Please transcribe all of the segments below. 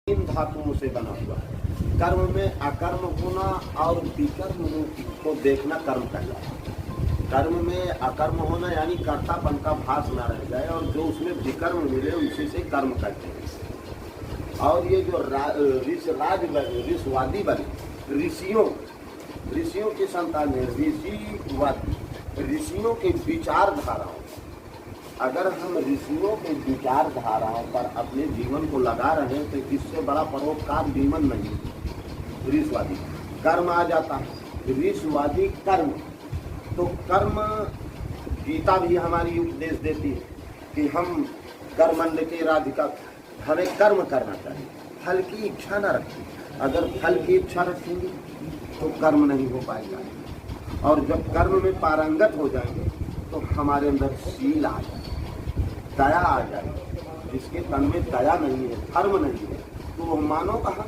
इन धातुओं से बना हुआ है। कर्म में अकर्म होना और विकर्म को देखना कर्म कहलाता है। कर्म में अकर्म होना यानी कर्तापन का भास न रह जाए और जो उसमें विकर्म मिले उसी से कर्म कहते हैं। और ये जो ऋषवादी बने ऋषियों की संतान है ऋषिवादी, ऋषियों के विचारधाराओं, अगर हम ऋषियों के विचारधाराओं पर अपने जीवन को लगा रहे हैं तो इससे बड़ा परोपकार जीवन नहीं। ऋषवादी कर्म आ जाता है, ऋषवादी कर्म। तो कर्म गीता भी हमारी उपदेश देती है कि हम कर्मण्यते राधिका, हमें कर्म करना चाहिए, फल की इच्छा न रखें। अगर फल की इच्छा रखेंगे तो कर्म नहीं हो पाएगा। और जब कर्म में पारंगत हो जाएंगे तो हमारे अंदर शील आ जाए, दया आ जाए। जिसके तन में दया नहीं है, धर्म नहीं है, तो वो मानो कहाँ,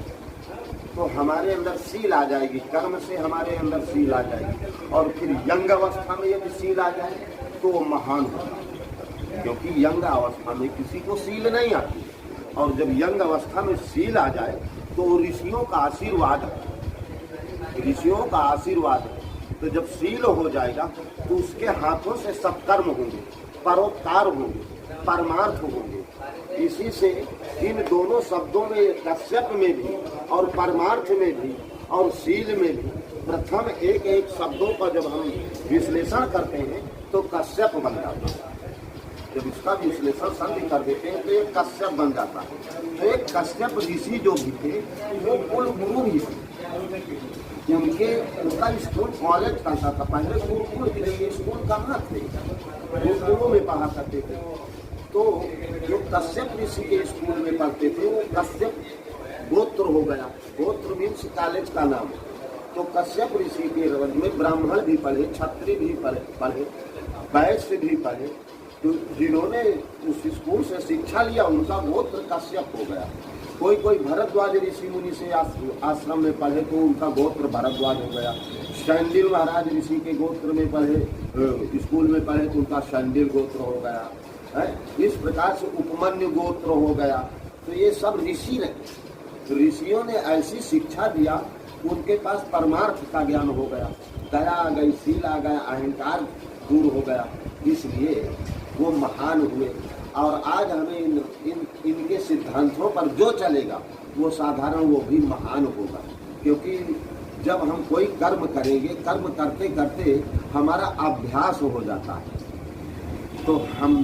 तो हमारे अंदर शील आ जाएगी। कर्म से हमारे अंदर शील आ जाएगी और फिर यंग अवस्था में यदि शील आ जाए तो वो महान होगा, क्योंकि यंग अवस्था में किसी को शील नहीं आती। और जब यंग अवस्था में शील आ जाए तो ऋषियों का आशीर्वाद है, ऋषियों का आशीर्वाद है। तो जब शील हो जाएगा तो उसके हाथों से सत्कर्म होंगे, परोपकार होंगे, परमार्थ होंगे। इसी से इन दोनों शब्दों में, कश्यप में भी और परमार्थ में भी और शील में भी, प्रथम एक एक शब्दों का जब हम विश्लेषण करते हैं तो कश्यप बन जाता है। जब इसका विश्लेषण संधि कर देते हैं तो एक कश्यप बन जाता है। तो एक कश्यप ऋषि जो भी थे वो कुल गुरु भी थे। उनका स्कूल कॉलेज करता था, पहले गुरुकुल के स्कूल कहाँ थे, गुरुकुलों में पढ़ा करते थे। तो जो कश्यप ऋषि के स्कूल में पढ़ते थे वो कश्यप गोत्र हो गया। गोत्र मीन्स कॉलेज का नाम। तो कश्यप ऋषि के रंग में ब्राह्मण भी पढ़े, क्षत्रिय भी पढ़े, वैश्य भी पढ़े। तो जिन्होंने उस स्कूल से शिक्षा लिया उनका गोत्र कश्यप हो गया। कोई भरद्वाज ऋषि मुनि से आश्रम में पढ़े तो उनका गोत्र भरद्वाज हो गया। शैंडिल महाराज ऋषि के गोत्र में पढ़े, स्कूल में पढ़े तो उनका शैंडिल गोत्र हो गया है। इस प्रकार से उपमन्यु गोत्र हो गया। तो ये सब ऋषि रहे। ऋषियों ने ऐसी शिक्षा दिया, उनके पास परमार्थ का ज्ञान हो गया, दया आ गई, शील आ गया, अहंकार दूर हो गया, इसलिए वो महान हुए। और आज हमें इनके सिद्धांतों पर जो चलेगा वो साधारण वो भी महान होगा। क्योंकि जब हम कोई कर्म करेंगे, कर्म करते करते हमारा अभ्यास हो जाता है तो हम